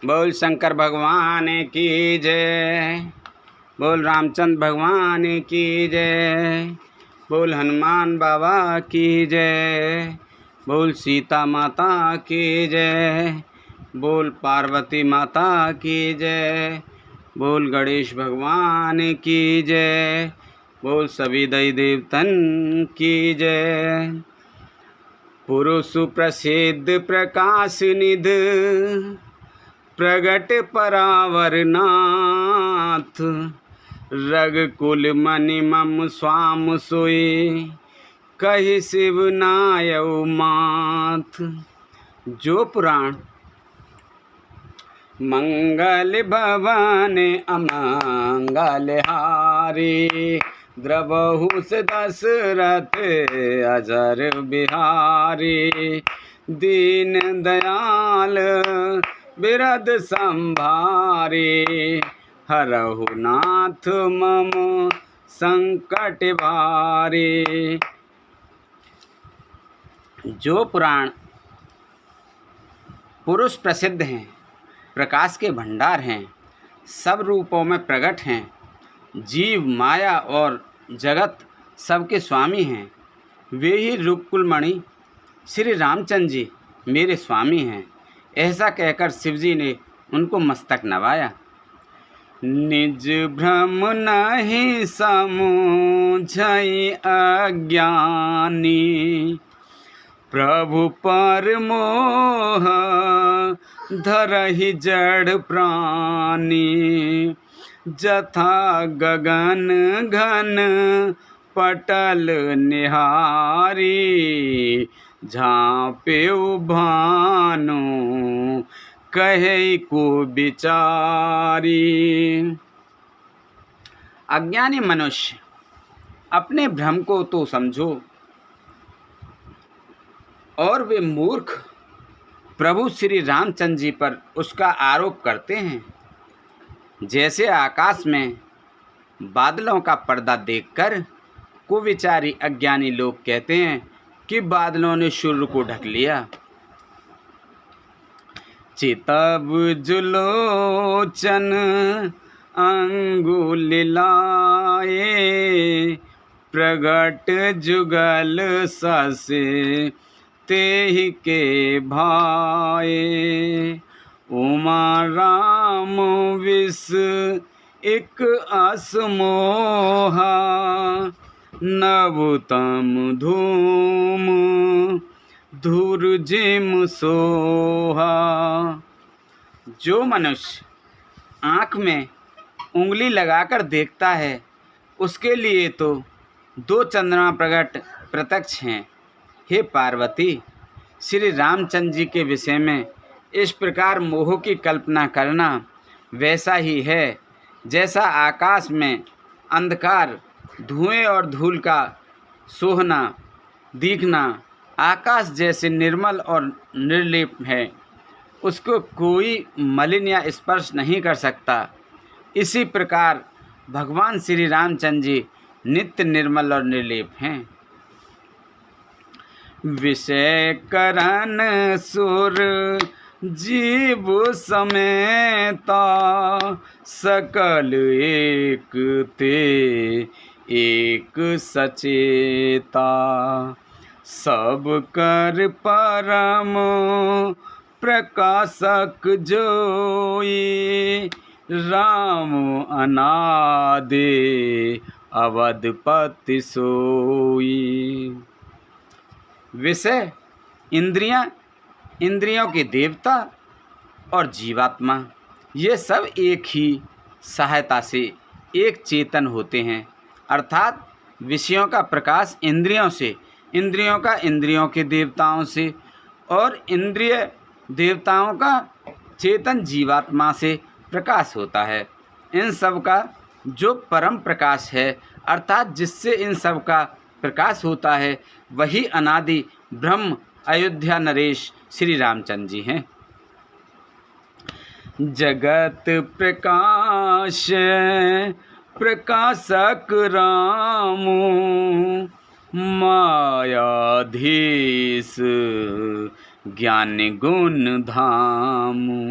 बोल शंकर भगवान की जय। बोल रामचंद्र भगवान की जय। बोल हनुमान बाबा की जय। बोल सीता माता की जय। बोल पार्वती माता की जय। बोल गणेश भगवान की जय। बोल सभी देवी देवतन की जय। पुरुष प्रसिद्ध प्रकाश निध प्रगट परावरनाथ रघुकुल मनि मम स्वाम सोई कहि शिव नायउ माथ। जो पुराण मंगल भवन अमंगल हारी द्रवहु दशरथ अजर बिहारी दीन दयाल बिरद संभारी हरहु नाथ मम संकट भारी। जो पुराण पुरुष प्रसिद्ध हैं, प्रकाश के भंडार हैं, सब रूपों में प्रकट हैं, जीव माया और जगत सबके स्वामी हैं, वे ही रूपकुल मणि श्री रामचंद्र जी मेरे स्वामी हैं। ऐसा कहकर शिवजी ने उनको मस्तक नवाया। निज भ्रम नहीं समुझई अज्ञानी प्रभु पर मोह धरहि जड़ प्राणी जथा गगन घन पटल निहारी झाँपेउ भानु कहे को बिचारी। अज्ञानी मनुष्य अपने भ्रम को तो समझो और वे मूर्ख प्रभु श्री रामचंद्र जी पर उसका आरोप करते हैं। जैसे आकाश में बादलों का पर्दा देखकर कुविचारी अज्ञानी लोग कहते हैं कि बादलों ने सूर्य को ढक लिया। चितब जुलोचन अंगुल लाए प्रगट जुगल ससे तेहि के भाए उमा राम विष एक असमोहा नवतम धूम धूर जिम सोहा। जो मनुष्य आँख में उंगली लगाकर देखता है उसके लिए तो दो चंद्रमा प्रकट प्रत्यक्ष हैं। हे पार्वती, श्री रामचंद्र जी के विषय में इस प्रकार मोह की कल्पना करना वैसा ही है जैसा आकाश में अंधकार धुएं और धूल का सोहना दिखना आकाश जैसे निर्मल और निर्लेप है, उसको कोई मलिन या स्पर्श नहीं कर सकता। इसी प्रकार भगवान श्री रामचंद्र जी नित्य निर्मल और निर्लेप हैं। विषय करन सुर जीव समेता सकल एक ते एक सचेता सब कर परम प्रकाशक जोई राम अनादि अवधपति सोई। विषय इंद्रियों के देवता और जीवात्मा ये सब एक ही सहायता से एक चेतन होते हैं, अर्थात विषयों का प्रकाश इंद्रियों से, इंद्रियों का इंद्रियों के देवताओं से और इंद्रिय देवताओं का चेतन जीवात्मा से प्रकाश होता है। इन सब का जो परम प्रकाश है अर्थात जिससे इन सब का प्रकाश होता है वही अनादि ब्रह्म अयोध्या नरेश श्री रामचंद्र जी हैं। जगत प्रकाश प्रकाशक रामु मायाधीश ज्ञान गुण धामु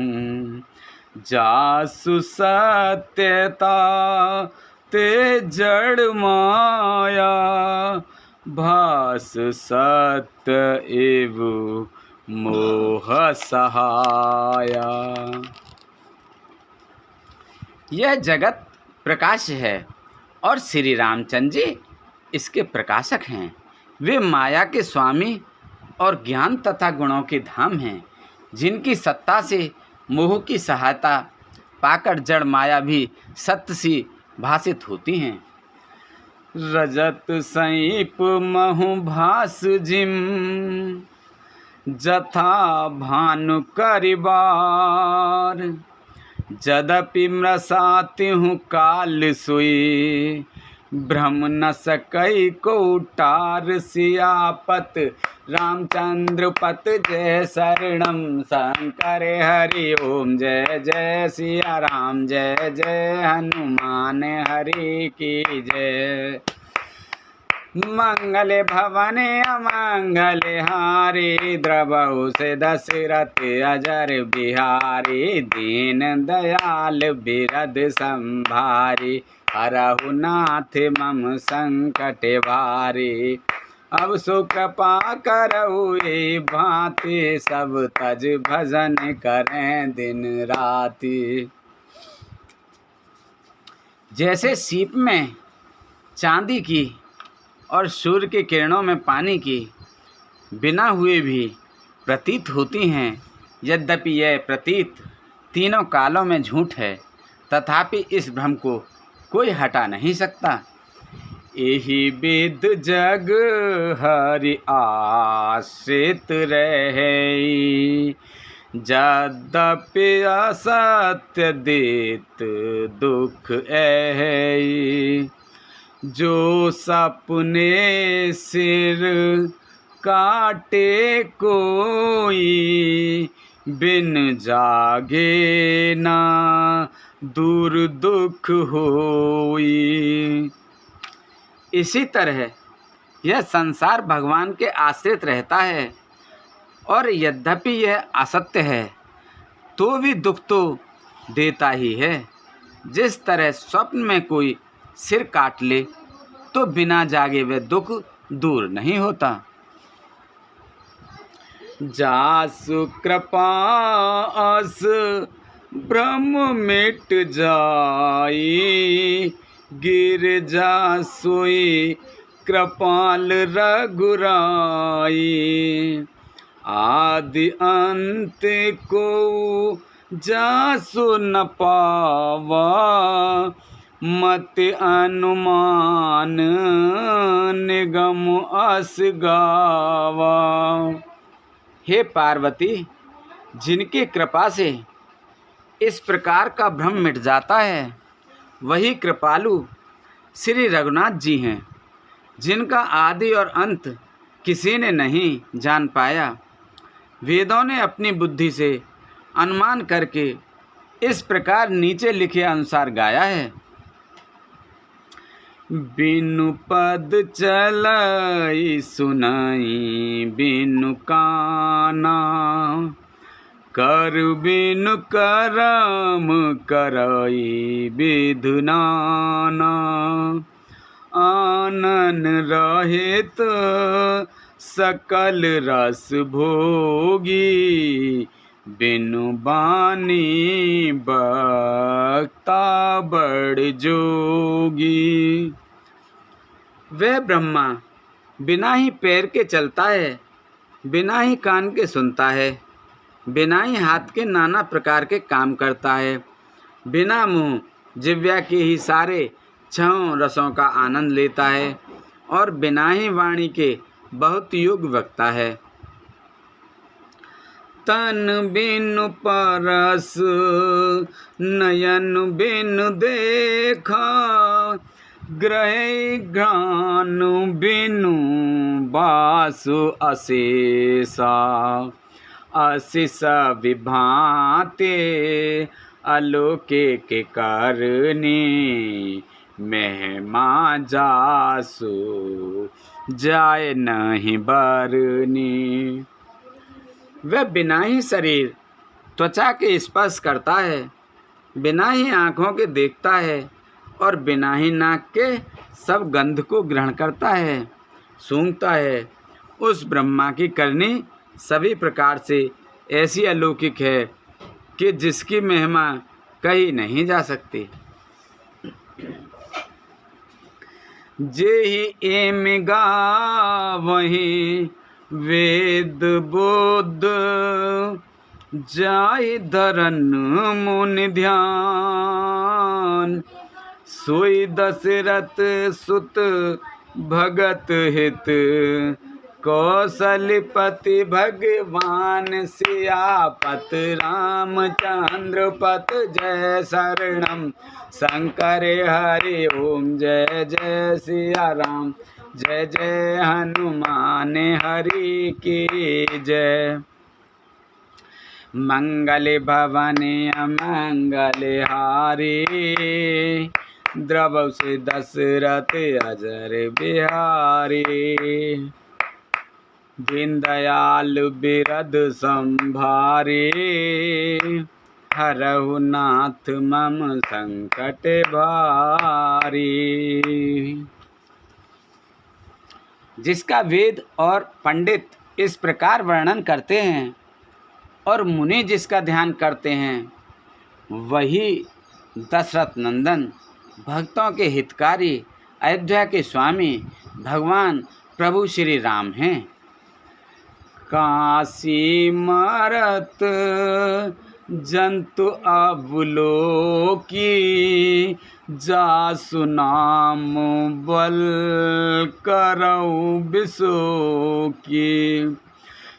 जासु सत्यता ते जड़ माया, भास सत्य एव मोह सहाया। यह जगत प्रकाश है और श्री रामचंद्र जी इसके प्रकाशक हैं। वे माया के स्वामी और ज्ञान तथा गुणों के धाम हैं, जिनकी सत्ता से मोह की सहायता पाकर जड़ माया भी सत्य सी भासित होती हैं। रजत सईप महु भास जिम, जथा भानु करिबार, जदपि मृषाति हूँ काल सोई, भ्रम न सकई को टार। सियापत रामचंद्र पत जय शरणम शंकर हरि ओम। जय जय सिया राम, जय जय हनुमान हरि की जय। मंगल भवन अमंगल हारी, द्रवहु से दशरथ अजर बिहारी। दीन दयाल बिरद संभारी, हरहु नाथ मम संकट भारी। अब सो कृपा करहु ये भांति, सब तज भजन करें दिन राति। जैसे सीप में चांदी की और सूर्य की किरणों में पानी की बिना हुए भी प्रतीत होती हैं, यद्यपि यह प्रतीत तीनों कालों में झूठ है, तथापि इस भ्रम को कोई हटा नहीं सकता। एहि विद जग हरि आश्रित रहे, यद्यपि असत्य देत दुख है। जो सपने सिर काटे कोई, बिन जागे ना दूर दुख होई। इसी तरह यह संसार भगवान के आश्रित रहता है, और यद्यपि यह असत्य है तो भी दुख तो देता ही है। जिस तरह स्वप्न में कोई सिर काट ले तो बिना जागे वह दुख दूर नहीं होता। जासु कृपा अस ब्रह्म मिट जाई, गिरजा सोई कृपाल रघुराई। आदि अंत को जासु न पावा, मत अनुमान निगम अस गावा। हे पार्वती, जिनकी कृपा से इस प्रकार का भ्रम मिट जाता है, वही कृपालु श्री रघुनाथ जी हैं, जिनका आदि और अंत किसी ने नहीं जान पाया। वेदों ने अपनी बुद्धि से अनुमान करके इस प्रकार नीचे लिखे अनुसार गाया है। बिनु पद चलाई सुनाई बिनु काना, कर बिनु करम करई विधु नाना। आनन रहित सकल रस भोगी, बिनु बानी बक्ता बड़ जोगी। वह ब्रह्मा बिना ही पैर के चलता है, बिना ही कान के सुनता है, बिना ही हाथ के नाना प्रकार के काम करता है, बिना मुँह जिह्वा के ही सारे छहों रसों का आनंद लेता है, और बिना ही वाणी के बहुत योग्य वक्ता है। तन बिनु परस नयन बिनु देखा, ग्रह ज्ञान बिनु बासु अशेषा। अशिष विभाते अलौकिक करनी, महिमा जासु जाय नहीं बरनी। वह बिना ही शरीर त्वचा के स्पर्श करता है, बिना ही आँखों के देखता है और बिना ही नाक के सब गंध को ग्रहण करता है, सूंघता है। उस ब्रह्मा की करनी सभी प्रकार से ऐसी अलौकिक है कि जिसकी महिमा कही नहीं जा सकती। जेहि एम गावहीं वेद बोध, जाहि धरन मुनि ध्यान। सोई दशरथ सुत भगत हित, कौशलपति भगवान सियापत। रामचंद्र पत जय शरणम, शंकर हरि ओम जय जय सिया राम। जय जय हनुमान हरि की जय। मंगल भवन अमंगल हारी, द्रवौ से दशरथ अजर बिहारी। दीन दयाल बिरद संभारे, हरहु नाथ मम संकट भारी। जिसका वेद और पंडित इस प्रकार वर्णन करते हैं और मुनि जिसका ध्यान करते हैं, वही दशरथ नंदन भक्तों के हितकारी अयोध्या के स्वामी भगवान प्रभु श्री राम हैं। काशी मरत जंतु अवलोकी, जासु नाम बल करऊ बिसोकी।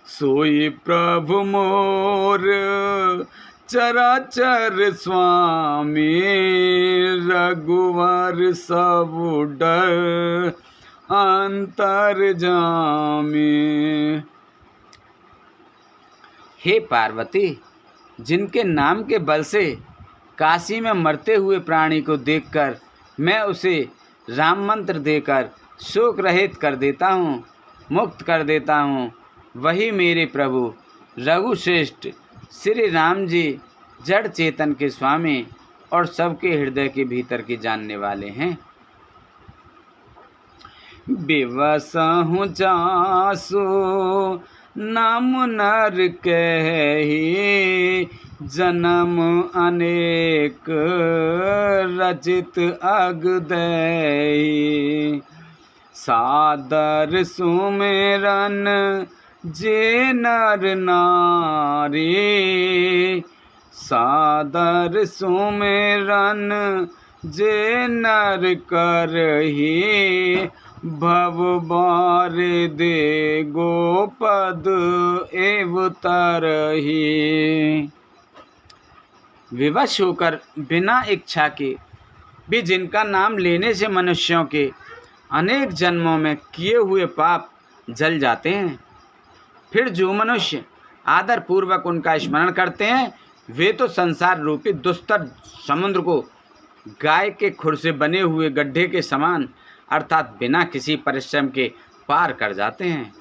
सोई प्रभु मोर चराचर स्वामी, रघुवर सब डर अंतर जामी। हे पार्वती, जिनके नाम के बल से काशी में मरते हुए प्राणी को देखकर मैं उसे राम मंत्र देकर शोक रहित कर देता हूँ, मुक्त कर देता हूँ, वही मेरे प्रभु रघुश्रेष्ठ श्री राम जी जड़ चेतन के स्वामी और सबके हृदय के भीतर के जानने वाले हैं। विवश हूँ जासु नाम नर कहि, जन्म अनेक रचित अग दई। सादर सुमेरन जे नर नारी, सादर सुमेरन जे नर करही। भव बार दे गोपद एव तरही। विवश होकर बिना इच्छा के भी जिनका नाम लेने से मनुष्यों के अनेक जन्मों में किए हुए पाप जल जाते हैं, फिर जो मनुष्य आदर पूर्वक उनका स्मरण करते हैं, वे तो संसार रूपी दुस्तर समुद्र को गाय के खुर से बने हुए गड्ढे के समान अर्थात बिना किसी परिश्रम के पार कर जाते हैं।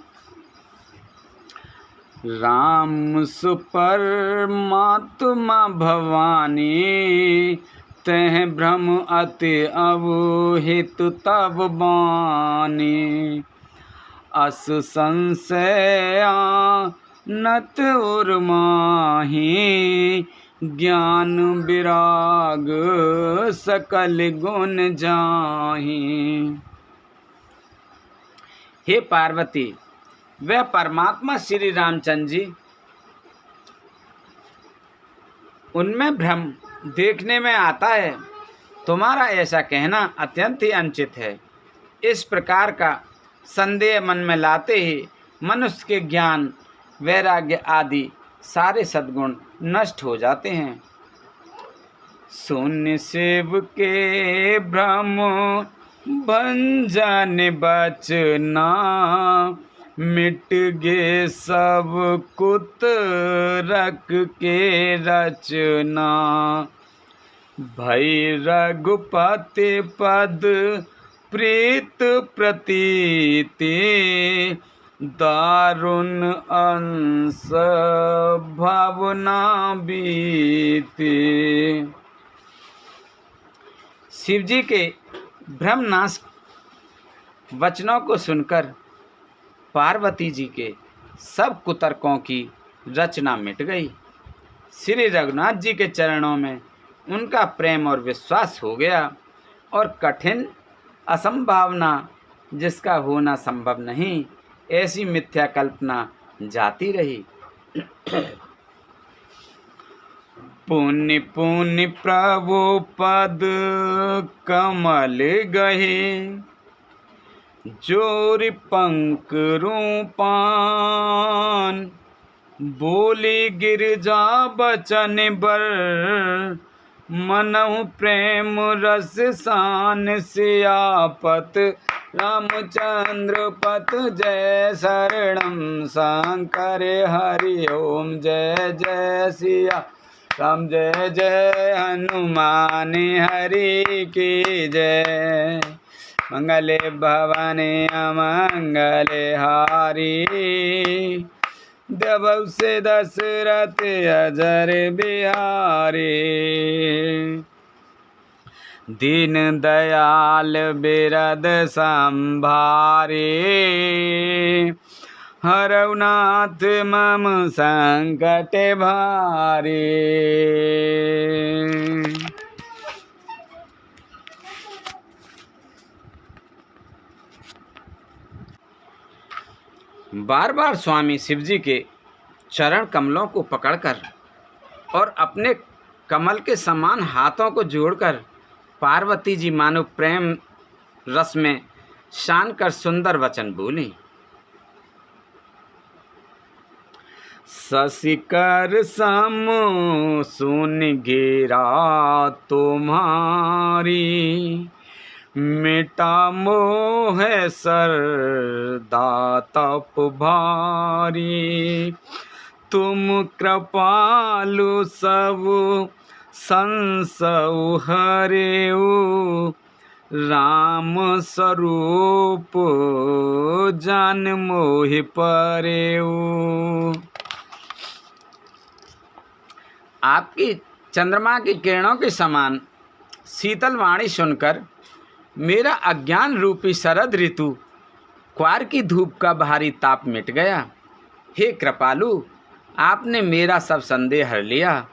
राम सुपरमात्मा भवानी, तह भ्रम अति अवहित तब बानी। अस संशया नत उर्माही, ज्ञान विराग सकल गुण जाहि। हे पार्वती, वह परमात्मा श्री रामचंद्र जी, उनमें भ्रम देखने में आता है। तुम्हारा ऐसा कहना अत्यंत ही अनुचित है। इस प्रकार का संदेह मन में लाते ही मनुष्य के ज्ञान, वैराग्य आदि सारे सद्गुण नष्ट हो जाते हैं। शून्य सेव के भ्रम भंजन बचना, मिट गे सब कुत रख के रचना। भई रघुपति पद प्रीत प्रतीति, दारुण अंश भावना बीती। शिवजी के ब्रह्मनाश वचनों को सुनकर पार्वती जी के सब कुतर्कों की रचना मिट गई। श्री रघुनाथ जी के चरणों में उनका प्रेम और विश्वास हो गया और कठिन असंभावना जिसका होना संभव नहीं, ऐसी मिथ्या कल्पना जाती रही। पुण्य पुण्य प्रभु पद कमल गहे, जोर पंक रूपान, बोली गिरजा बचन बर, मनहु प्रेम रस सान सियापत, रामचंद्र पत जय शरणम शंकर हरि ओम जय जय सिया राम जय जय हनुमान हरि की जय। मंगले भवानी अमंगले हारी, देवौ से दशरथ अजर बिहारी, दीन दयाल बिरद संभारे, हरौ नाथ मम संकट भारे। बार बार स्वामी शिवजी के चरण कमलों को पकड़कर और अपने कमल के समान हाथों को जोड़कर पार्वती जी मानो प्रेम रस में शान कर सुंदर वचन बोली। शशिकर सम सुन गिरा तुम्हारी, मिटा मोह सरदा तप भारी, तुम कृपालु सब संसौ हरेऊ, राम स्वरूप जान मोहि परेऊ। आपकी चंद्रमा की किरणों के समान शीतल वाणी सुनकर मेरा अज्ञान रूपी शरद ऋतु क्वार की धूप का भारी ताप मिट गया। हे कृपालु, आपने मेरा सब संदेह हर लिया।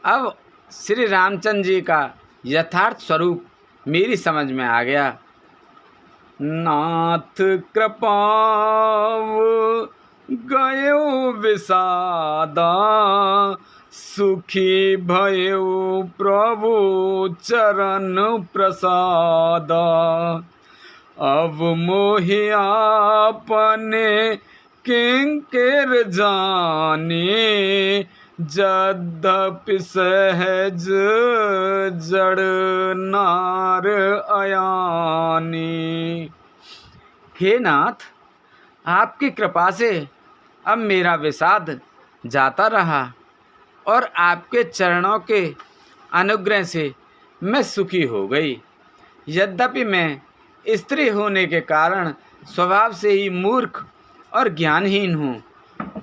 अब श्री रामचंद्र जी का यथार्थ स्वरूप मेरी समझ में आ गया। नाथ कृपाव गयो विषादा, सुखी भयो प्रभु चरण प्रसादा, अब मोहि आपने किंकर जाने, यद्यपि सहज जड़ नार अयानी। हे नाथ, आपकी कृपा से अब मेरा विषाद जाता रहा और आपके चरणों के अनुग्रह से मैं सुखी हो गई। यद्यपि मैं स्त्री होने के कारण स्वभाव से ही मूर्ख और ज्ञानहीन हूँ,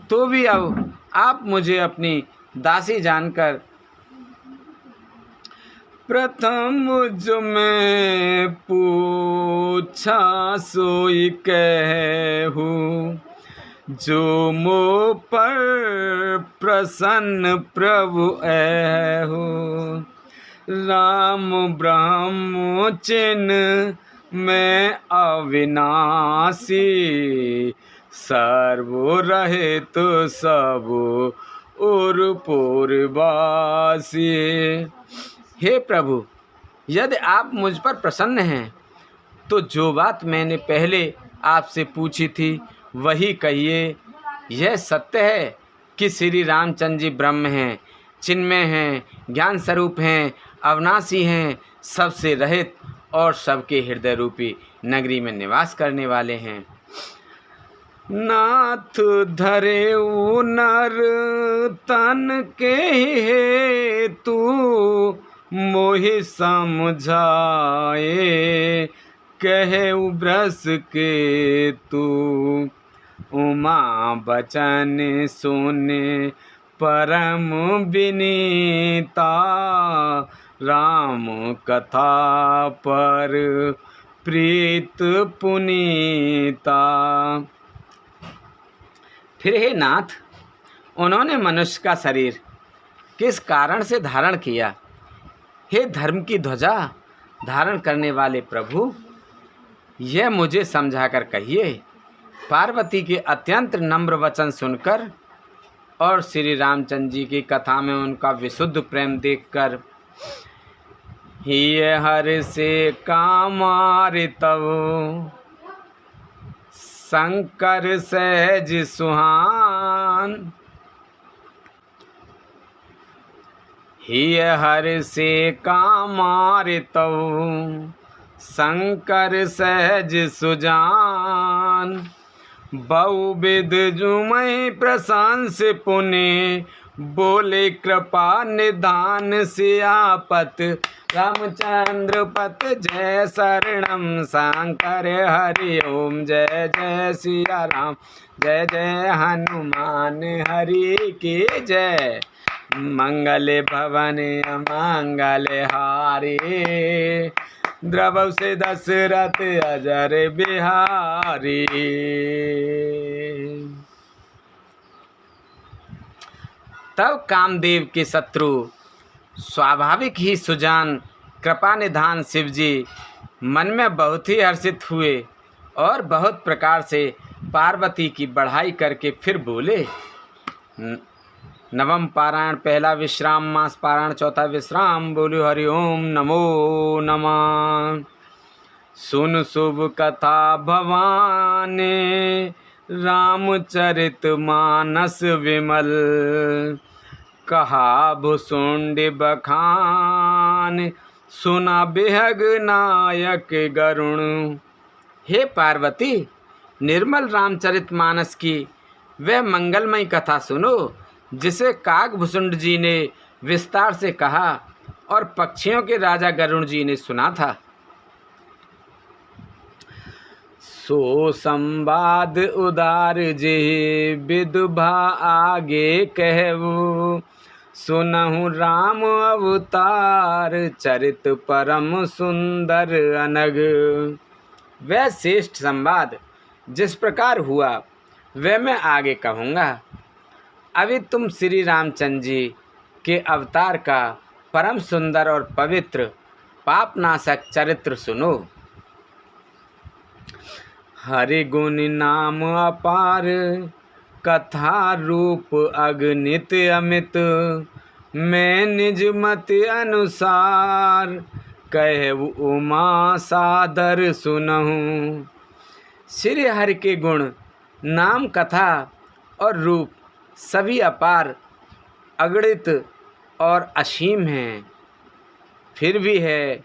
तो भी अब आप मुझे अपनी दासी जानकर प्रथम जो मैं पूछा सोई कहूँ, जो मो पर प्रसन्न प्रभु ऐहु, राम ब्रह्म चिन्ह मैं अविनाशी, सर्व रहे तो सब और पूर्वासी। हे प्रभु, यदि आप मुझ पर प्रसन्न हैं तो जो बात मैंने पहले आपसे पूछी थी वही कहिए। यह सत्य है कि श्री रामचंद्र जी ब्रह्म हैं, चिन्मय हैं, ज्ञान स्वरूप हैं, अविनाशी हैं, सबसे रहित और सबके हृदय रूपी नगरी में निवास करने वाले हैं। नाथ धरेउ नर तन के हेतु, मोहि समझाए कहेउ ब्रस के तू, उमा बचन सुने परम विनीता, राम कथा पर प्रीत पुनीता। फिर हे नाथ, उन्होंने मनुष्य का शरीर किस कारण से धारण किया? हे धर्म की ध्वजा धारण करने वाले प्रभु, यह मुझे समझाकर कहिए। पार्वती के अत्यंत नम्र वचन सुनकर और श्री रामचंद्र जी की कथा में उनका विशुद्ध प्रेम देखकर ये हर से कामारितव शंकर सहज सुहान। हिय हर से कामारितव शंकर सहज सुजान। बहुविध जुमहि प्रशंस पुनि बोले कृपा निधान सियापत। रामचंद्र पत जय शरणम शंकर हरि ओम। जय जय सिया राम, जय जय हनुमान हरि की जय। मंगल भवन मंगल हारी, द्रवौ से दशरथ अजर बिहारी। तब कामदेव के शत्रु स्वाभाविक ही सुजान कृपा निधान शिव जी मन में बहुत ही हर्षित हुए और बहुत प्रकार से पार्वती की बढ़ाई करके फिर बोले। नवम पारायण पहला विश्राम, मास पारायण चौथा विश्राम। बोलो हरि ओम नमो नमः। सुन शुभ कथा भवानी, रामचरित मानस विमल। कहा भुसुंड बखान, सुना बिहग नायक गरुण। हे पार्वती, निर्मल रामचरित मानस की वह मंगलमयी कथा सुनो जिसे काकभूषुंड जी ने विस्तार से कहा और पक्षियों के राजा गरुण जी ने सुना था। सो संवाद उदार जे विदुभा आगे कहू। सुनहु राम अवतार चरित परम सुंदर अनग। वह श्रेष्ठ संवाद जिस प्रकार हुआ वह मैं आगे कहूँगा। अभी तुम श्री रामचंद्र जी के अवतार का परम सुंदर और पवित्र पापनाशक चरित्र सुनो। हरि गुण नाम अपार, कथा रूप अगणित अमित। मैं निज मत अनुसार, कहु उमा सादर सुनहु। श्री हरि के गुण, नाम, कथा और रूप सभी अपार, अगणित और असीम हैं। फिर भी है,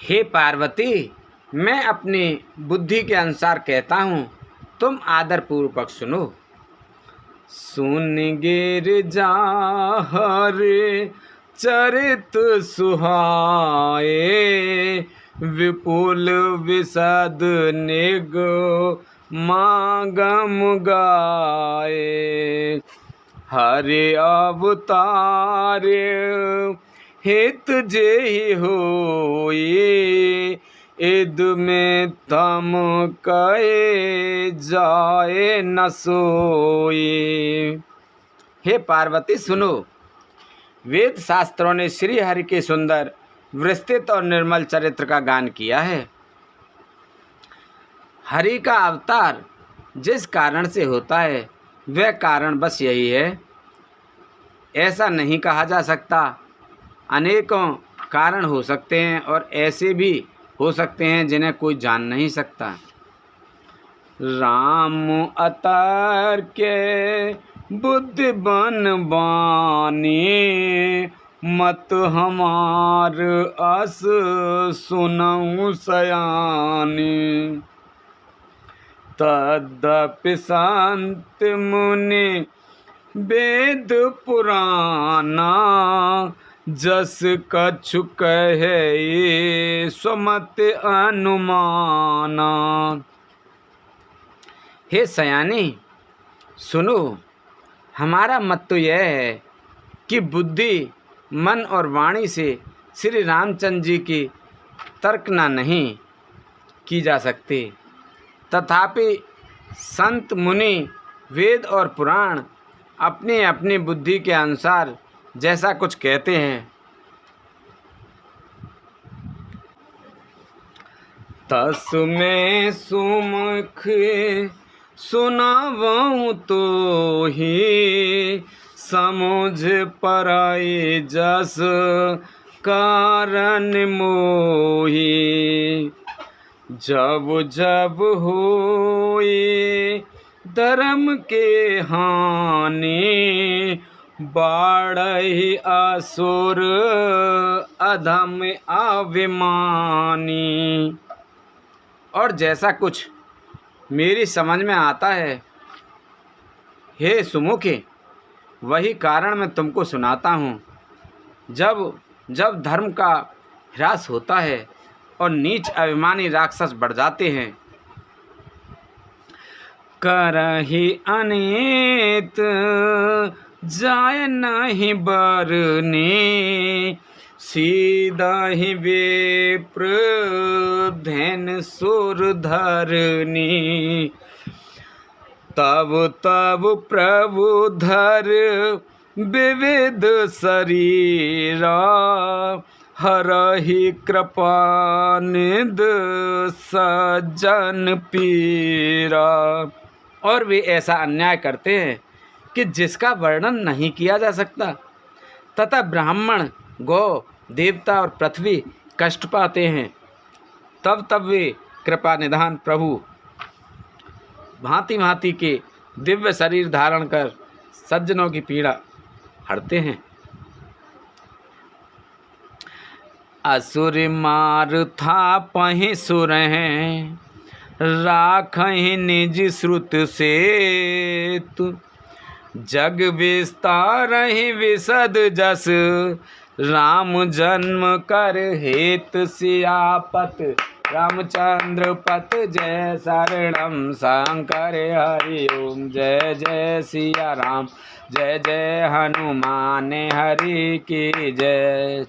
हे पार्वती, मैं अपनी बुद्धि के अनुसार कहता हूँ, तुम आदर पूर्वक सुनो। सुन गिरजा हरि चरित सुहाए, विपुल विशद निगो मागम गाए। हरि अवतार हित जेहि होई, इद में तम कहे जाए न सोई। हे पार्वती सुनो, वेद शास्त्रों ने श्री हरि के सुंदर विस्तृत और निर्मल चरित्र का गान किया है। हरि का अवतार जिस कारण से होता है वह कारण बस यही है, ऐसा नहीं कहा जा सकता। अनेकों कारण हो सकते हैं और ऐसे भी हो सकते हैं जिन्हें कोई जान नहीं सकता। राम अवतार के बुद्धि बन बानी, मत हमार अस सुनऊ सयानी। तदपि संत मुनि वेद पुराना, जस कछु कहे स्वमत अनुमाना। हे सयानी सुनो, हमारा मत तो यह है कि बुद्धि, मन और वाणी से श्री रामचंद्र जी की तर्कना नहीं की जा सकती। तथापि संत मुनि, वेद और पुराण अपनी अपनी बुद्धि के अनुसार जैसा कुछ कहते हैं, तस्मै सुमुख सुनावऊँ तो ही, समुझ पराए जस कारण मोही। जब जब होए धर्म के हानि, बाढ़हि असुर अधम अभिमानी। और जैसा कुछ मेरी समझ में आता है, हे सुमुखे, वही कारण मैं तुमको सुनाता हूँ। जब जब धर्म का ह्रास होता है और नीच अभिमानी राक्षस बढ़ जाते हैं, करहि अनित जाय नहीं बरने, सीधा ही विप्र धैन सुर धरनी। तब तब प्रभु धर विविध शरीरा, हरहि कृपा निध सज्जन पीरा। और वे ऐसा अन्याय करते हैं कि जिसका वर्णन नहीं किया जा सकता, तथा ब्राह्मण, गौ, देवता और पृथ्वी कष्ट पाते हैं। तब तब वे कृपा निधान प्रभु भांति भांति के दिव्य शरीर धारण कर सज्जनों की पीड़ा हरते हैं। असुर मार था पहि सुर हैं, राखहि निज श्रुत से तु। जग विस्तारहि विशद जस, राम जन्म कर हेत सियापत। रामचंद्र पत जय शरणम शंकर हरि ओम। जय जय सिया राम, जय जय हनुमान हरि की जय।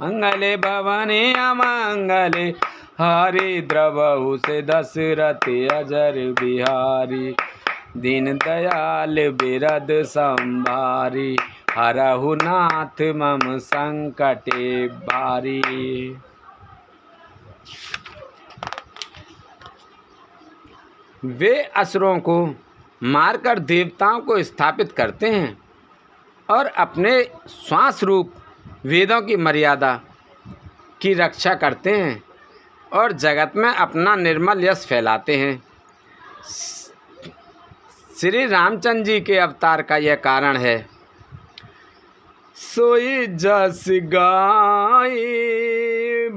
मंगले भवने अमंगले, हरि द्रवहु से दशरथ अजर बिहारी। दीन दयाल बिरद संभारी, हरहु नाथ मम संकटे बारी। वे असुरों को मारकर देवताओं को स्थापित करते हैं और अपने श्वास रूप वेदों की मर्यादा की रक्षा करते हैं और जगत में अपना निर्मल यश फैलाते हैं। श्री रामचंद्र जी के अवतार का यह कारण है। सोई जस गाय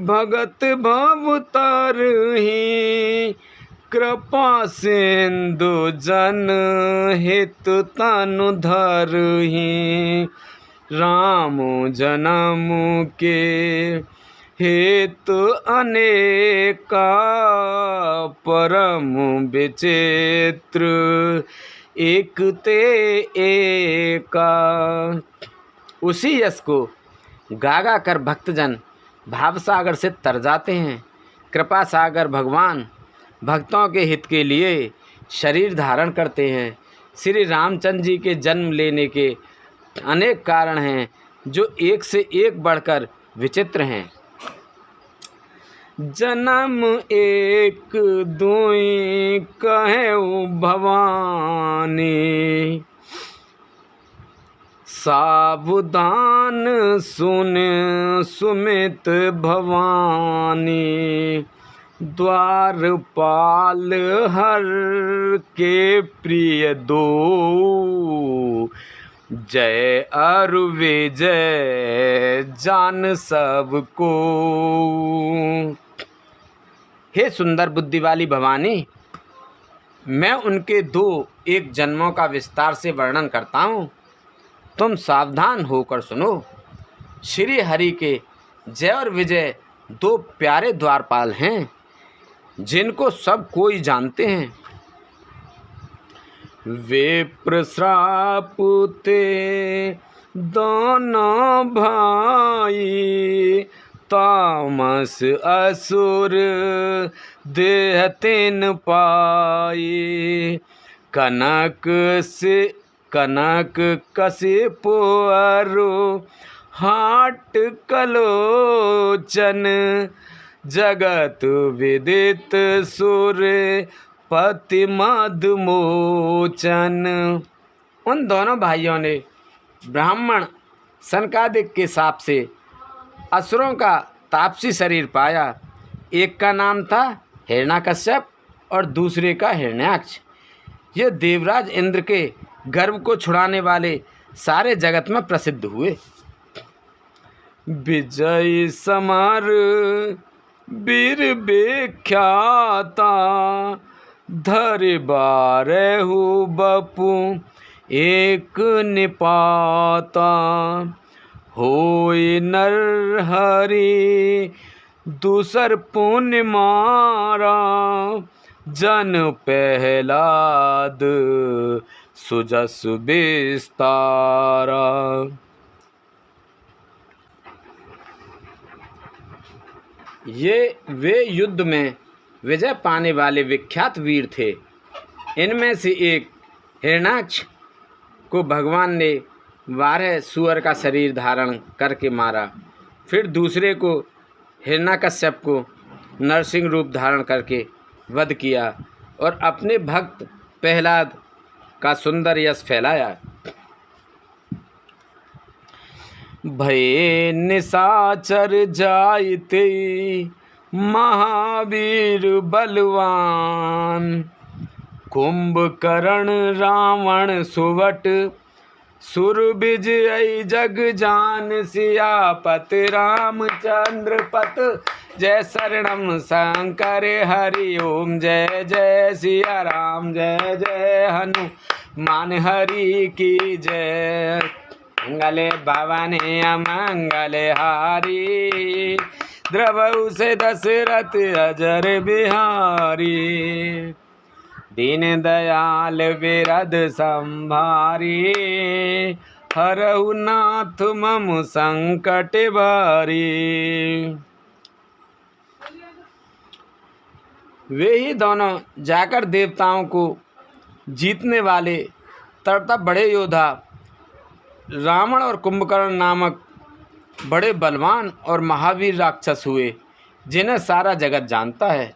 भगत भव तरहि, कृपा सिंधु जन हित तनु धरहि। राम जन्म के हेतु अनेका, परम विचित्र एक ते एका। उसी यश को गागा कर भक्तजन भावसागर से तर जाते हैं। कृपा सागर भगवान भक्तों के हित के लिए शरीर धारण करते हैं। श्री रामचंद्र जी के जन्म लेने के अनेक कारण हैं जो एक से एक बढ़कर विचित्र हैं। जन्म एक दुई कहेउ भवानी, सावधान सुन सुमित भवानी। द्वारपाल हर के प्रिय दो, जय अरु विजय जान सबको। हे सुंदर बुद्धि वाली भवानी, मैं उनके दो एक जन्मों का विस्तार से वर्णन करता हूँ, तुम सावधान होकर सुनो। श्री हरि के जय और विजय दो प्यारे द्वारपाल हैं जिनको सब कोई जानते हैं। वे प्रश्राप ते दोनों भाई, तामस असुर देह तीन पाई। कनक कशिप अरु हाट कलोचन, जगत विदित सुर पति मदमोचन। उन दोनों भाइयों ने ब्राह्मण सनकादिक के शाप से असुरों का तापसी शरीर पाया। एक का नाम था हिरण्यकश्यप और दूसरे का हिरण्याक्ष। ये देवराज इंद्र के गर्भ को छुड़ाने वाले सारे जगत में प्रसिद्ध हुए। विजय समर वीर विख्याता, धरि बारहु बपु एक निपाता। होय नरहरि दूसर पुण्य मारा, जन प्रहलाद सुजस विस्तारा। ये वे युद्ध में विजय पाने वाले विख्यात वीर थे। इनमें से एक हिरण्याक्ष को भगवान ने 12 सुअर का शरीर धारण करके मारा। फिर दूसरे को हिरण्यकश्यप को नरसिंह रूप धारण करके वध किया और अपने भक्त प्रहलाद का सुंदर यश फैलाया। भये निशाचर जायते महावीर बलवान, कुंभकर्ण रावण सुवट सुर विजय जग जान। सियापत रामचंद्र पत जय शरणम शंकर हरि ओम। जय जय सिया राम जय जय हनुमान हरि की जय। मंगले भवानी अमंगले हारी, द्रवहु से दशरथ अजर बिहारी। दीन दयाल विरद संभारी, हरहु नाथ मम संकट भारी। वे ही दोनों जाकर देवताओं को जीतने वाले तड़ता बड़े योद्धा रावण और कुंभकर्ण नामक बड़े बलवान और महावीर राक्षस हुए, जिन्हें सारा जगत जानता है।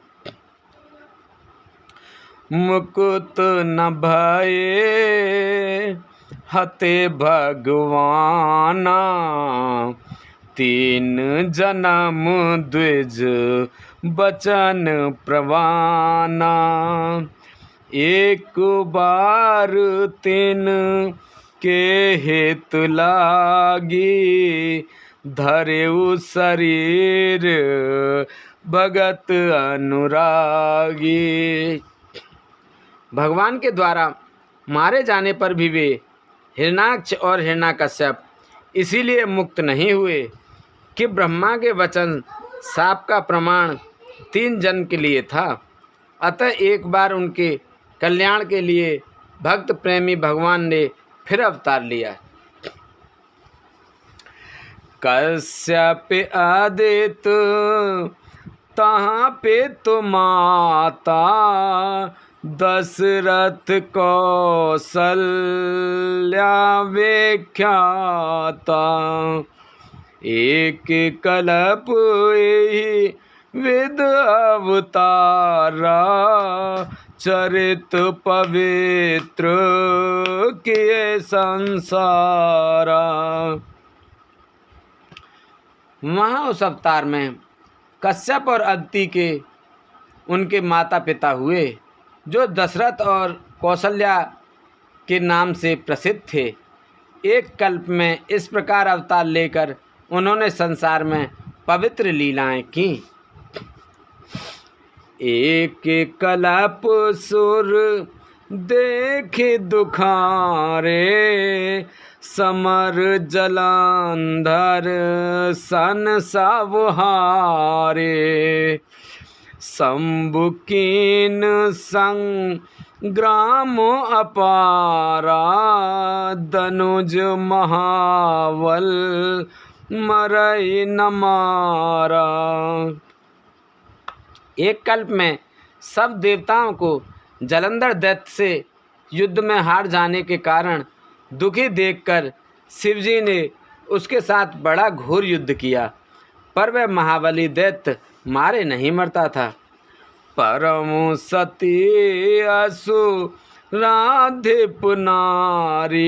मुकुत न भये हते भगवाना, तीन जन्म द्विज बचन प्रवाना। एक बार तीन के हित लागी, धरेउ शरीर भगत अनुरागी। भगवान के द्वारा मारे जाने पर भी वे हिरण्याक्ष और हिरण्यकश्यप इसीलिए मुक्त नहीं हुए कि ब्रह्मा के वचन शाप का प्रमाण 3 जन्म के लिए था। अतः एक बार उनके कल्याण के लिए भक्त प्रेमी भगवान ने फिर अवतार लिया। कश्यप आदित तहाँ पे तो माता, दशरथ कौशल्या विख्याता। एक कल्प यही विद अवतारा, चरित पवित्र किए संसारा। वहाँ उस अवतार में कश्यप और अदिति के उनके माता पिता हुए, जो दशरथ और कौशल्या के नाम से प्रसिद्ध थे। एक कल्प में इस प्रकार अवतार लेकर उन्होंने संसार में पवित्र लीलाएं की। एक कल्प सुर देखे दुखारे, समर जलांधर सन सवहारे। शंभु कीन संग ग्राम अपारा दनुज महावल मरई न मारा। एक कल्प में सब देवताओं को जलंधर दैत्य से युद्ध में हार जाने के कारण दुखी देखकर शिवजी ने उसके साथ बड़ा घोर युद्ध किया, पर वह महाबली दैत्य मारे नहीं मरता था। परम सती असुराधिप नारी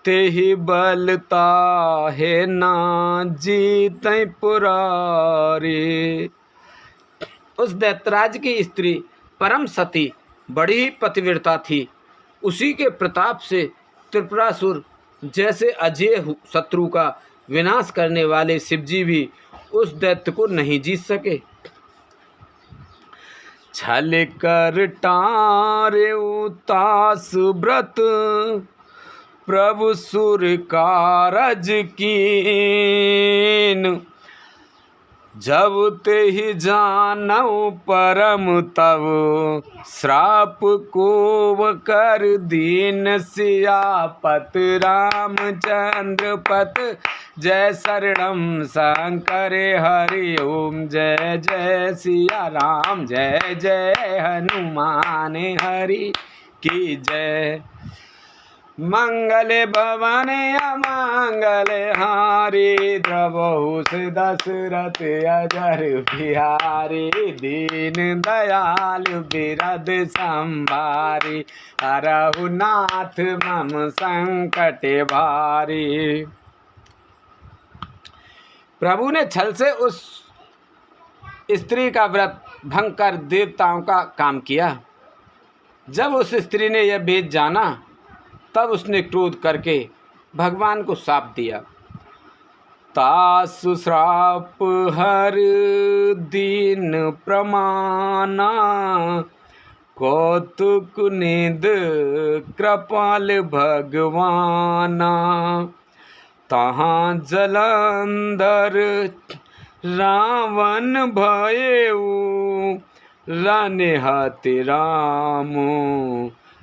तेहि बलता है ना जीत पुरारी। उस दैत्यराज की स्त्री परम सती बड़ी ही पतिव्रता थी। उसी के प्रताप से त्रिपुरासुर जैसे अजेय शत्रु का विनाश करने वाले शिवजी भी उस दैत्य को नहीं जीत सके। छल कर टारे उतास व्रत प्रभु सुर कारज कीन। जब ते ही जानऊ परम तब श्राप को कर दीन सियापत रामचंद्र पत जय शरणम शंकर हरि ओम जय जय सिया राम जय जय हनुमान हरि की जय। मंगल भवन अमंगल हारी द्रवहु दशरथ अजर बिहारी। दीन दयाल बिरद संभारी हरहु नाथ मम संकट भारी। प्रभु ने छल से उस स्त्री का व्रत भंग कर देवताओं का काम किया। जब उस स्त्री ने यह भेद जाना तब उसने क्रोध करके भगवान को शाप दिया। तासु श्राप हर दीन प्रमाना कौतुक निध कृपाल भगवाना। तहाँ जलंधर रावण भयऊ रनहति रामो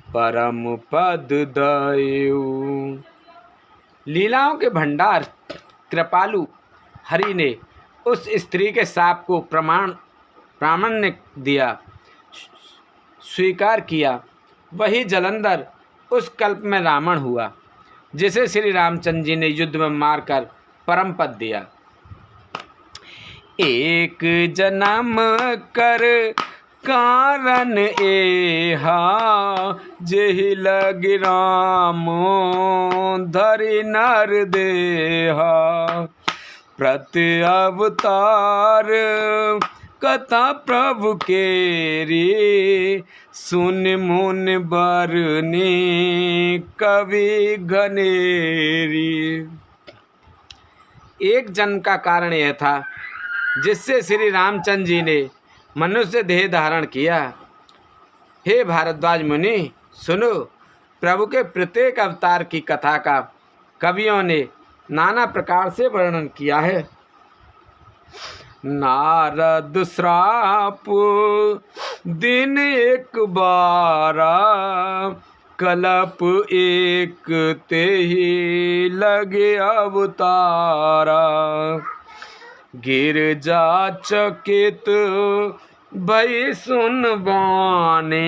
परम पद दयऊ। लीलाओं के भंडार कृपालु हरि ने उस स्त्री के शाप को प्रामाण्य दिया, स्वीकार किया। वही जलंधर उस कल्प में रावण हुआ, जिसे श्री रामचंद्र जी ने युद्ध में मारकर परम पद दिया। एक जन्म कर कारण एहा जेहि लग रामो धरि नर देहा। प्रति अवतार कथा प्रभु केरी सुन मुन बरनी कवि घनेरी। एक जन्म का कारण यह था जिससे श्री रामचंद्र जी ने मनुष्य देह धारण किया। हे भारद्वाज मुनि सुनो, प्रभु के प्रत्येक अवतार की कथा का कवियों ने नाना प्रकार से वर्णन किया है। नारद श्राप दिन एक बारा कल्प एक ते ही लगे अवतारा। गिरजा चकित भई सुन बानी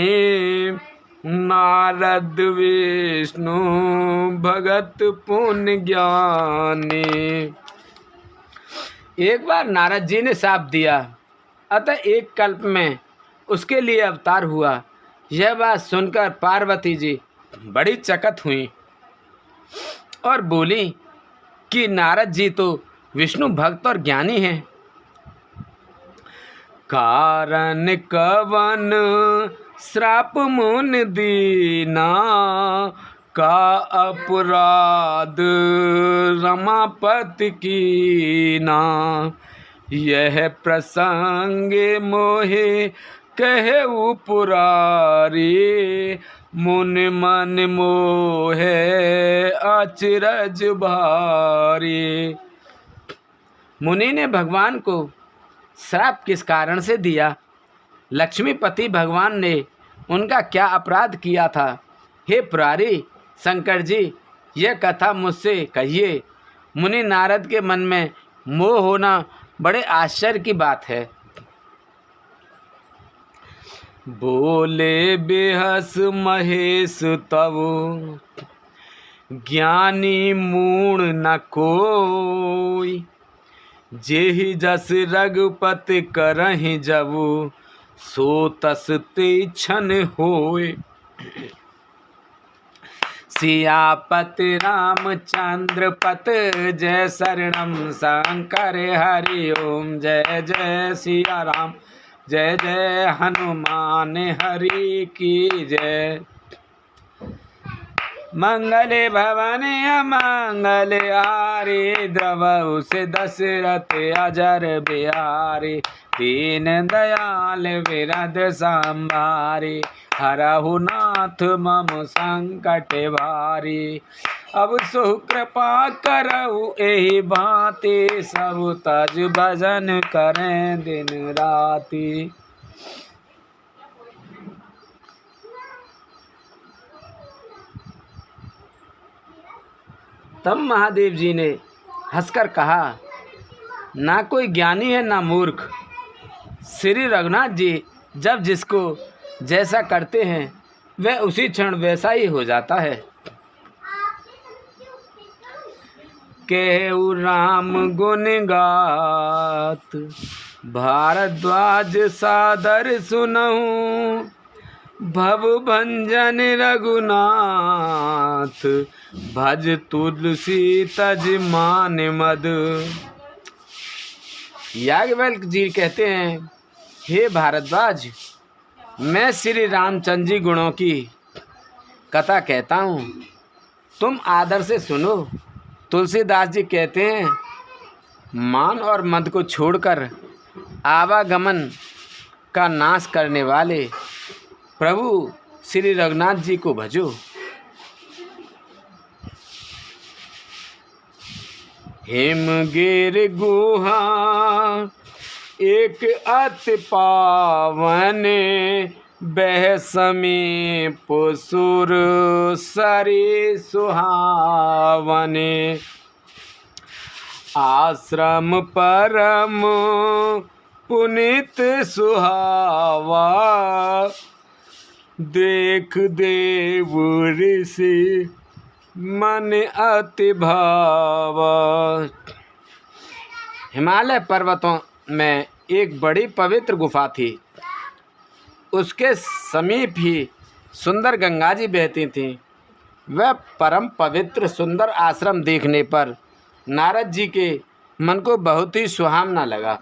नारद विष्णु भगत पुण्य ज्ञानी। एक बार नारद जी ने शाप दिया, अतः एक कल्प में उसके लिए अवतार हुआ। यह बात सुनकर पार्वती जी बड़ी चकित हुई और बोली कि नारद जी तो विष्णु भक्त और ज्ञानी हैं। कारण कवन श्राप मुन दीना का अपराध रमापति कीना। यह प्रसंग मोहे कहे पुरारी मुन मन मोहे अचरज भारी। मुनि ने भगवान को श्राप किस कारण से दिया? लक्ष्मीपति भगवान ने उनका क्या अपराध किया था? हे पुरारी शंकर जी, यह कथा मुझसे कहिए। मुनि नारद के मन में मोह होना बड़े आश्चर्य की बात है। बोले बेहस महेश तब ज्ञानी मूण न कोई, जेहि जस रघुपत करहि जबु सो तस तीक्षण होय। सियापत रामचंद्र पत जय शरणम शंकर हरि ओम। जय जय सिया राम जय जय हनुमान हरि की जय। मंगल भवन अमंगल हारी, द्रवहु से दशरथ अजर बिहारी। दीन दयाल विरद संभारी, हरहु नाथ मम संकट भारी। अब सो कृपा करहु एहि भांति, सब तज भजन करें दिन राति। तब महादेव जी ने हंसकर कहा, ना कोई ज्ञानी है ना मूर्ख। श्री रघुनाथ जी जब जिसको जैसा करते हैं वह उसी क्षण वैसा ही हो जाता है। केहु राम गुण गात, भारद्वाज सादर सुनहु। भव भंजन रघुनाथ, भज तुलसी तज मान मद। याज्ञवल्क्य जी कहते हैं, हे भारद्वाज, मैं श्री रामचंद्र जी गुणों की कथा कहता हूँ, तुम आदर से सुनो। तुलसीदास जी कहते हैं, मान और मद को छोड़कर आवागमन का नाश करने वाले प्रभु श्री रघुनाथ जी को भजो। हेमगिर गुहा एक अति पावन, बह समीप सुर सरि सुहावने। आश्रम परम पुनित सुहावा, देख देव ऋषि मन अति भावा। हिमालय पर्वतों में एक बड़ी पवित्र गुफा थी। उसके समीप ही सुंदर गंगा जी बहती थीं। वह परम पवित्र सुंदर आश्रम देखने पर नारद जी के मन को बहुत ही सुहावना लगा।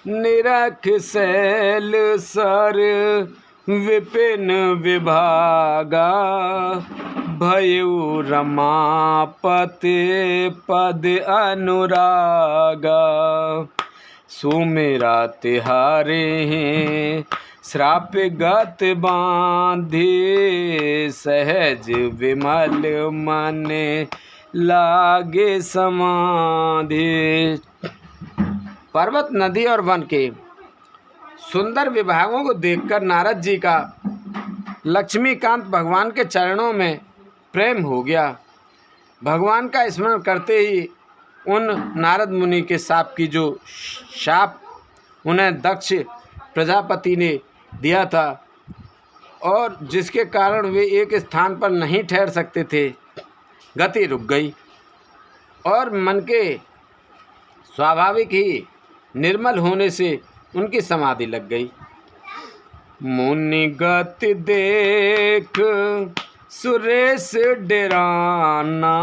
निरख शैल सर विपिन विभागा, भयउ रमापति पद अनुरागा। सुमिरा तिहारे श्राप गत बांधे, सहज विमल मन लागे समाधि। पर्वत, नदी और वन के सुंदर विभागों को देखकर नारद जी का लक्ष्मीकांत भगवान के चरणों में प्रेम हो गया। भगवान का स्मरण करते ही उन नारद मुनि के शाप उन्हें दक्ष प्रजापति ने दिया था और जिसके कारण वे एक स्थान पर नहीं ठहर सकते थे, गति रुक गई और मन के स्वाभाविक ही निर्मल होने से उनकी समाधि लग गई। मुनि गति देख सुरेश डेराना,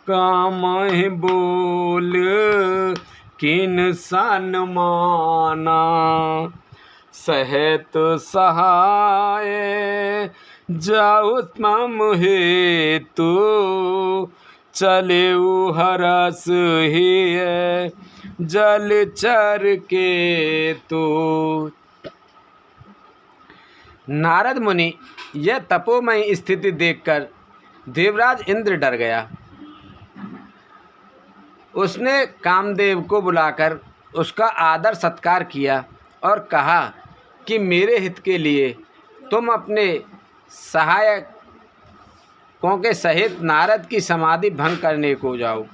कामहि बोल किन सन्माना। सहत सहाय जाऊ मम हेतु, चलेउ हरस हिय जलचर के तो। नारद मुनि यह तपोमयी स्थिति देखकर देवराज इंद्र डर गया। उसने कामदेव को बुलाकर उसका आदर सत्कार किया और कहा, कि मेरे हित के लिए तुम अपने सहायकों के सहित नारद की समाधि भंग करने को जाओ।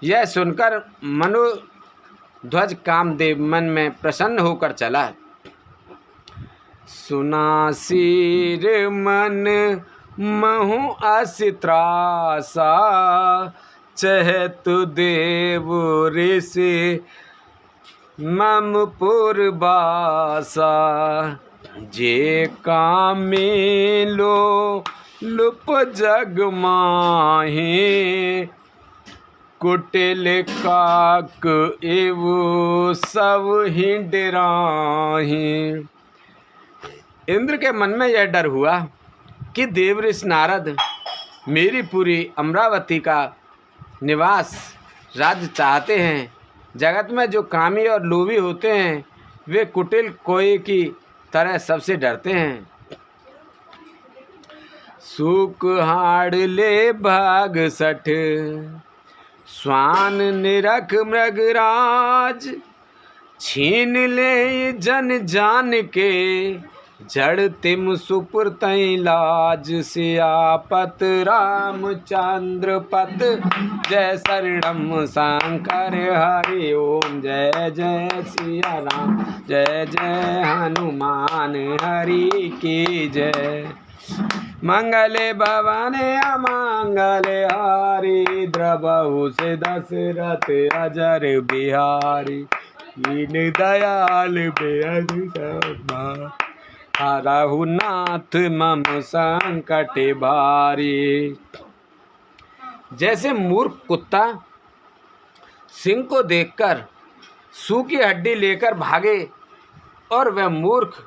यह सुनकर मनोध्वज कामदेव मन में प्रसन्न होकर चला। सुना सिर मन महु अति त्रासा, चहत देव ऋषि मम पुरबासा। जे कामी लो लुप जग माही, कुटिल काक एव सब ही डराही। इंद्र के मन में यह डर हुआ कि देवऋषि नारद मेरी पुरी अमरावती का निवास राज्य चाहते हैं। जगत में जो कामी और लोभी होते हैं वे कुटिल कोए की तरह सबसे डरते हैं। सूक हाड़ ले भाग सठ, स्वान निरख मृगराज। छीन ले जन जान के, जड़ तिम सुपुर तई लाज। सियापत रामचंद्र पत, जय शरणम शंकर हरि ओम। जय जय सिया राम, जय जय हनुमान हरि की जय। मंगले भवाने अमंगले हारी, द्रवहु से दशरथ अजर बिहारी। दीन दयाल बेअद समा, हरहु नाथ मम संकट भारी। जैसे मूर्ख कुत्ता सिंह को देखकर सूखी हड्डी लेकर भागे और वह मूर्ख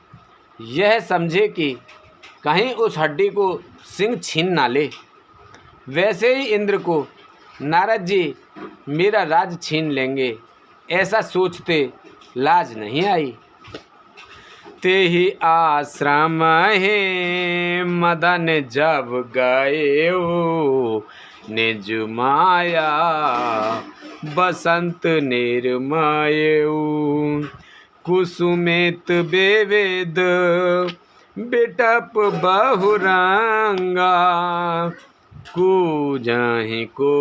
यह समझे कि कहीं उस हड्डी को सिंह छीन ना ले, वैसे ही इंद्र को नारद जी मेरा राज छीन लेंगे ऐसा सोचते लाज नहीं आई। ते ही आश्रम है मदन जब गए हो, निज माया बसंत निर्मय। कुसुमित बेवेद बिटप बहुरंगा, कूजहि को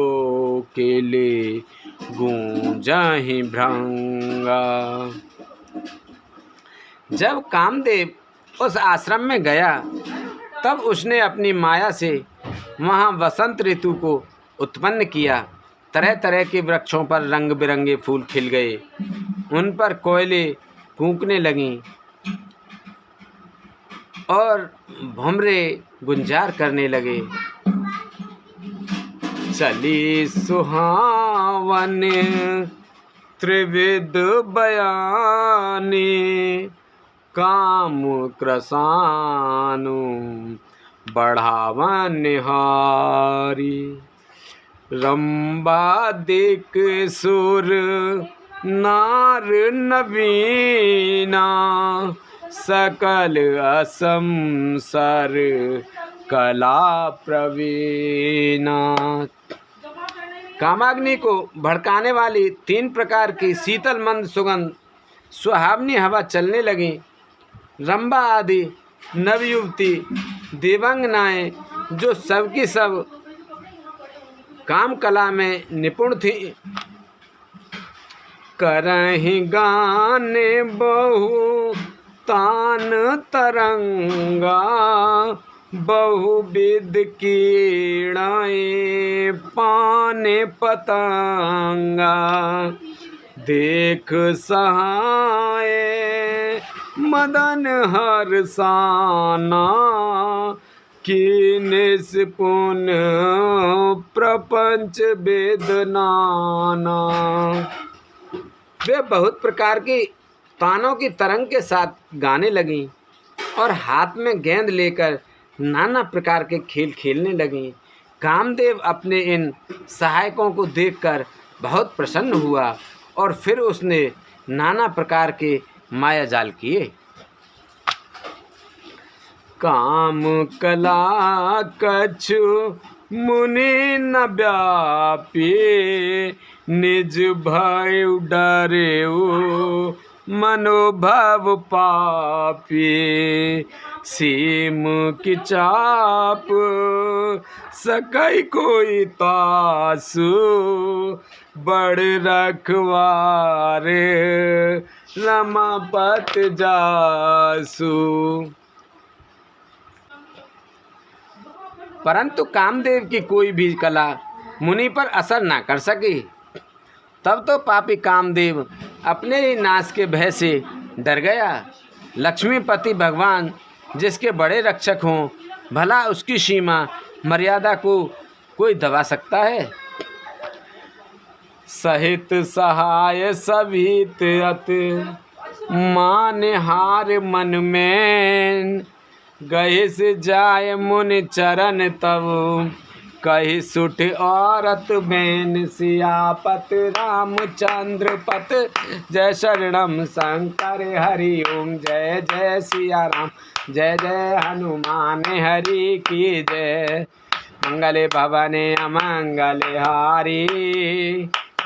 केले गूंजहि भृंगा। जब कामदेव उस आश्रम में गया तब उसने अपनी माया से वहाँ वसंत ऋतु को उत्पन्न किया। तरह तरह के वृक्षों पर रंग बिरंगे फूल खिल गए, उन पर कोयले कूकने लगीं और भंवरे गुंजार करने लगे। चली सुहावन त्रिविध बयानी, काम क्रसानु बढ़ावन निहारी। रंबादिक सुर नार नवीना, सकल असंसर कला प्रवीणा। कामाग्नि को भड़काने वाली 3 प्रकार की शीतल मंद सुगंध सुहावनी हवा चलने लगी। रंबा आदि नवयुवती देवांगनाएं जो सबकी सब काम कला में निपुण थी, करहि गाने बहु तान तरंगा, बहुविध कीड़ाएं पाने पतंगा। देख सहाय मदन हर्षाना, कीनिस पुन प्रपंच वेदनाना। वे बहुत प्रकार की तानों की तरंग के साथ गाने लगीं और हाथ में गेंद लेकर नाना प्रकार के खेल खेलने लगीं। कामदेव अपने इन सहायकों को देखकर बहुत प्रसन्न हुआ और फिर उसने नाना प्रकार के माया जाल किए। काम कला कछु मुनि न व्यापी, निज भय डरेउ मनोभव पापी सीम की चाप सकई कोई तासु बड़ रखवारे रमापत जासु। परंतु कामदेव की कोई भी कला मुनि पर असर ना कर सकी। तब तो पापी कामदेव अपने ही नाश के भय से डर गया। लक्ष्मीपति भगवान जिसके बड़े रक्षक हों, भला उसकी सीमा मर्यादा को कोई दबा सकता है। सहित सहाय सभित अत मान हार मन में गए से जाय मुनि चरण तब कही सुठ औरत बैन सियापत रामचंद्र पत जय शरणम शंकर हरि ओम जय जय सिया राम जय जय हनुमान हरि की जय। मंगले भवने अमंगले हारी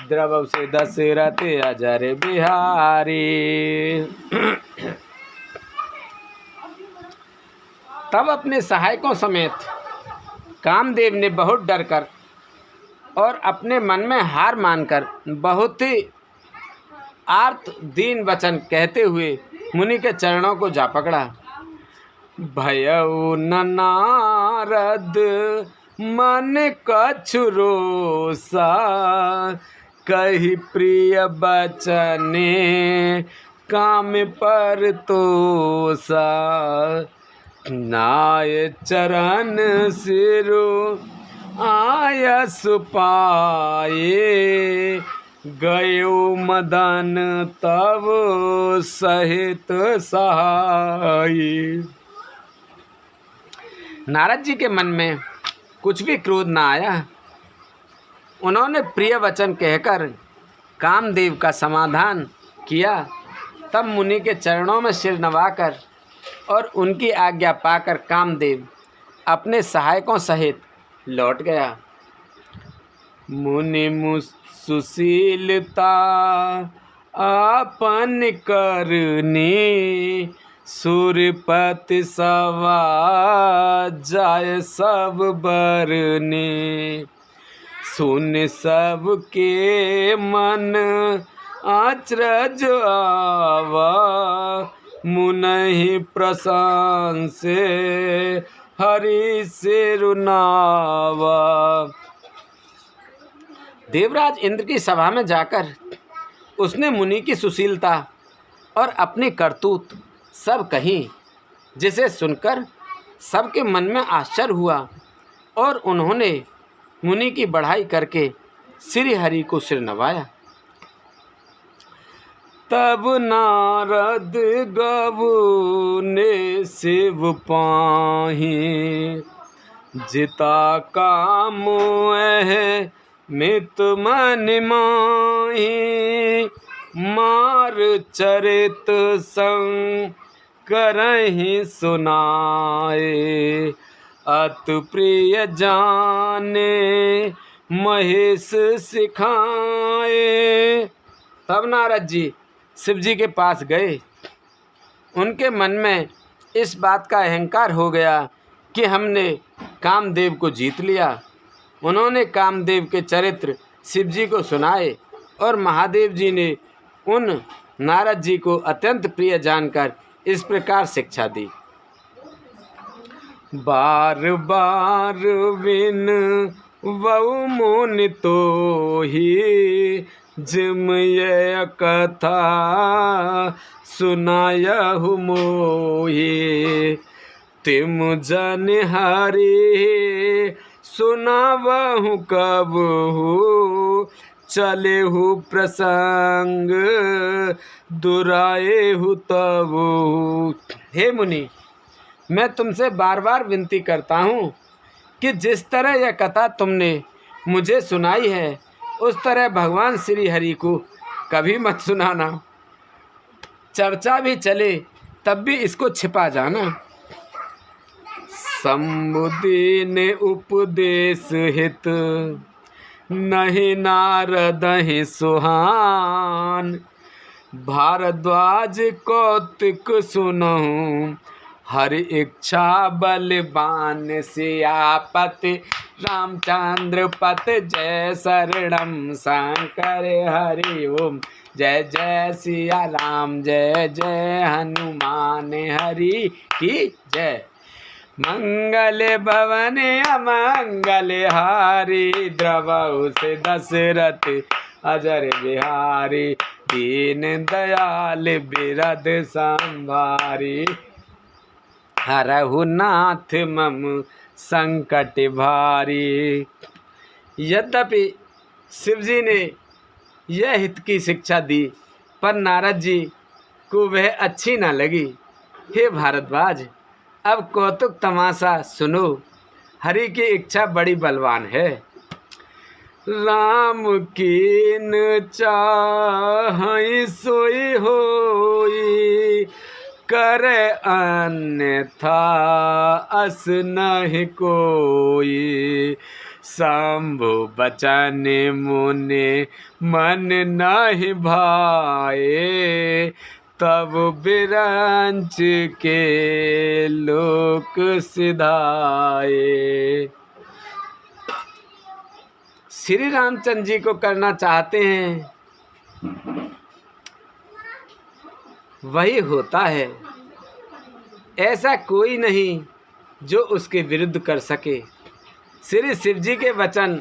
द्रव से दशरथ अजर बिहारी। तब अपने सहायकों समेत कामदेव ने बहुत डर कर और अपने मन में हार मानकर बहुत ही आर्त दीन वचन कहते हुए मुनि के चरणों को जा पकड़ा। भयउ न नारद मन कछु रोसा कही प्रिय बचने काम पर तोसा नाय चरण सिरु आयस पाए गयो मदन तब सहित सहाय। नारद जी के मन में कुछ भी क्रोध न आया। उन्होंने प्रिय वचन कहकर कामदेव का समाधान किया। तब मुनि के चरणों में सिर नवाकर और उनकी आज्ञा पाकर कामदेव अपने सहायकों सहित लौट गया। मुनि सुशीलता आपन करनी सूर्यपति सवा जाय सब बरनी सुन सब के मन आचरज आवा मुनहि प्रशंसे हरि से रुनावा। देवराज इंद्र की सभा में जाकर उसने मुनि की सुशीलता और अपनी करतूत सब कही, जिसे सुनकर सबके मन में आश्चर्य हुआ और उन्होंने मुनि की बढ़ाई करके श्री हरि को सिर नवाया। तब नारद गवु ने शिव पाही जिता काम है मित मन माही मार चरित संग करहि सुनाए अत प्रिय जाने महेश सिखाए। तब नारद जी शिव जी के पास गए। उनके मन में इस बात का अहंकार हो गया कि हमने कामदेव को जीत लिया। उन्होंने कामदेव के चरित्र शिव जी को सुनाए और महादेव जी ने उन नारद जी को अत्यंत प्रिय जानकर इस प्रकार शिक्षा दी। बार बार विन वौ मुनि तो ही जिम ये कथा सुनायहु मोहि तिम जन हरि सुनावहु कबहु चलेहु प्रसंग दुराएहु तबु। हे मुनि, मैं तुमसे बार बार विनती करता हूँ कि जिस तरह यह कथा तुमने मुझे सुनाई है उस तरह भगवान श्री हरि को कभी मत सुनाना। चर्चा भी चले तब भी इसको छिपा जाना। समुदी ने उपदेश हित नहीं नारद ही सुहान भारद्वाज कौतुक सुनहु हर इच्छा बलवान सियापति रामचंद्र पत जय शरणम शंकर हरि ओम। जय जय सिया राम जय जय हनुमान हरि की जय। मंगल भवन अमंगल हारी द्रवहु से दशरथ अजर बिहारी दीन दयाल बिरद संभारी हरहु नाथ मम संकट भारी। यद्यपि शिव जी ने यह हित की शिक्षा दी पर नारद जी को वह अच्छी न लगी। हे भारद्वाज, अब कौतुक तमाशा सुनो। हरि की इच्छा बड़ी बलवान है। राम कीन चाहै सोई होई कर अन्यथा अस नहीं कोई। शंभु बचन मुने मन नहीं भाए तब बिरंच के लोक सिधाए। श्री रामचंद्र जी को करना चाहते हैं वही होता है, ऐसा कोई नहीं जो उसके विरुद्ध कर सके। श्री शिव जी के वचन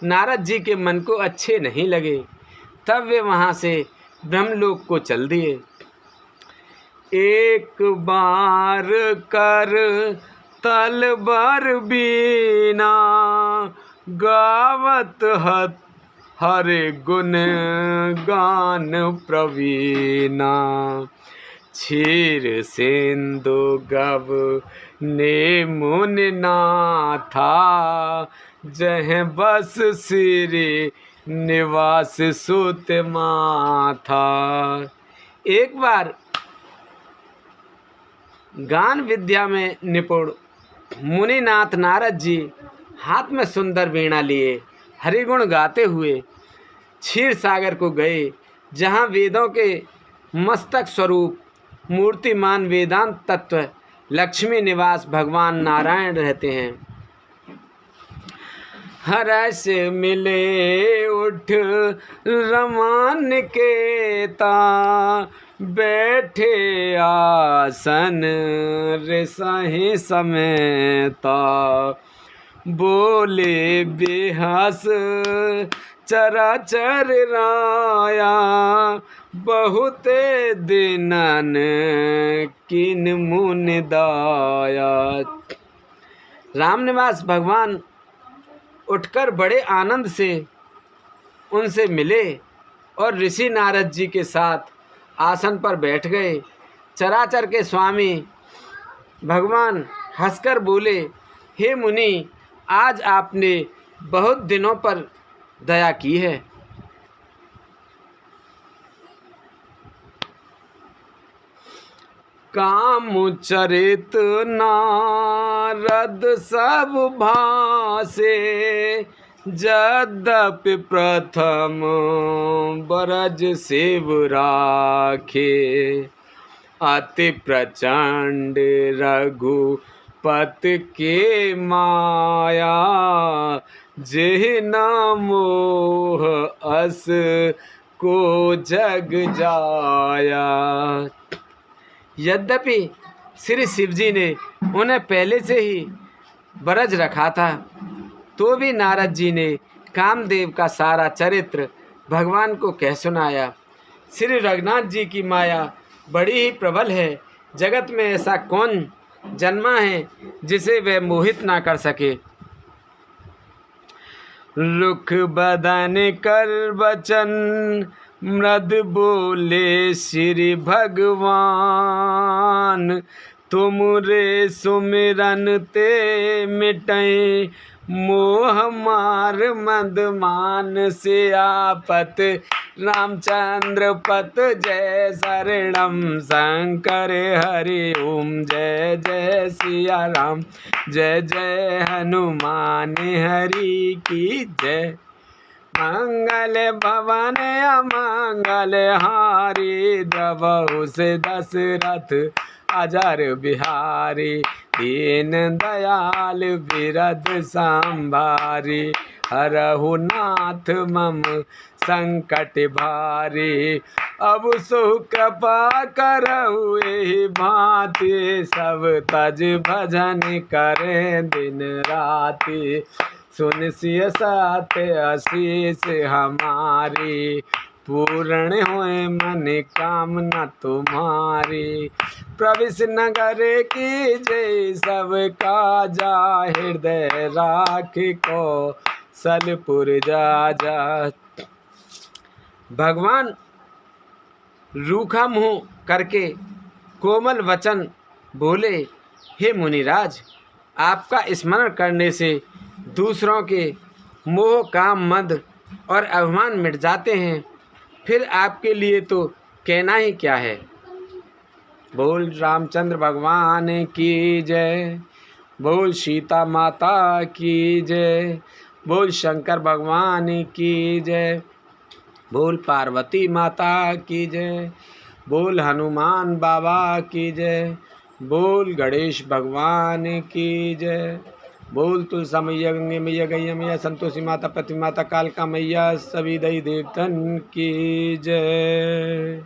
नारद जी के मन को अच्छे नहीं लगे, तब वे वहाँ से ब्रह्मलोक को चल दिए। एक बार कर तलबर बीना गावत हरे गुण गान प्रवीणा। क्षीर सिंधु गव ने मुन नाथा जह बस श्री निवास सुत माथा। एक बार गान विद्या में निपुण मुनिनाथ नारद जी हाथ में सुंदर वीणा लिए हरिगुण गाते हुए क्षीर सागर को गए, जहाँ वेदों के मस्तक स्वरूप मूर्तिमान वेदांत तत्व लक्ष्मी निवास भगवान नारायण रहते हैं। हर्ष मिले उठ रमान के ता बैठे आसन रिसहि समेता। बोले बेहस चराचर राया बहुते दिनन किन मुन दाया। रामनिवास भगवान उठकर बड़े आनंद से उनसे मिले और ऋषि नारद जी के साथ आसन पर बैठ गए। चराचर के स्वामी भगवान हंसकर बोले, हे मुनि, आज आपने बहुत दिनों पर दया की है। काम चरित नारद सब भासे यद्यपि प्रथम बरज शिव राखे। अति प्रचंड रघुपत के माया जेह न मोह अस को जग जाया। यद्यपि श्री शिव जी ने उन्हें पहले से ही बरज रखा था, तो भी नारद जी ने कामदेव का सारा चरित्र भगवान को कह सुनाया। श्री रघुनाथ जी की माया बड़ी ही प्रबल है। जगत में ऐसा कौन जन्मा है जिसे वह मोहित ना कर सके। रुख बदन कर बचन मृद बोले श्री भगवान। तुम रे सुमिरन ते मिटै मोह मार मद मान से आपत रामचंद्र पत जय शरणम शंकर हरि ओम। जय जय सिया राम जय जय हनुमान हरि की जय। मंगल भवन अमंगल हारी, द्रवहु से दशरथ अजर बिहारी, दीन दयाल बिरद संभारी, हरहु नाथ मम संकट भारी। अब सो कृपा करहु एहि भांति, सब तज भजन करे दिन राति, सुन सिय साथ आशीष हमारी, पूर्ण होए मन कामना तुम्हारी। प्रविश नगर की जय सब काजा, हृदय राख को सलपुर जा जा। भगवान रूखा मुँह करके कोमल वचन बोले, हे मुनिराज, आपका स्मरण करने से दूसरों के मोह काम मद और अभिमान मिट जाते हैं, फिर आपके लिए तो कहना ही क्या है। बोल रामचंद्र भगवान की जय, बोल सीता माता की जय, बोल शंकर भगवान की जय, बोल पार्वती माता की जय, बोल हनुमान बाबा की जय, बोल गणेश भगवान की जय, बोल तुलसा मैया, गंगे मैया, गैया मैया, संतोषी माता, पृथ्वी माता, कालका मैया, सभी दई देवतन की जय।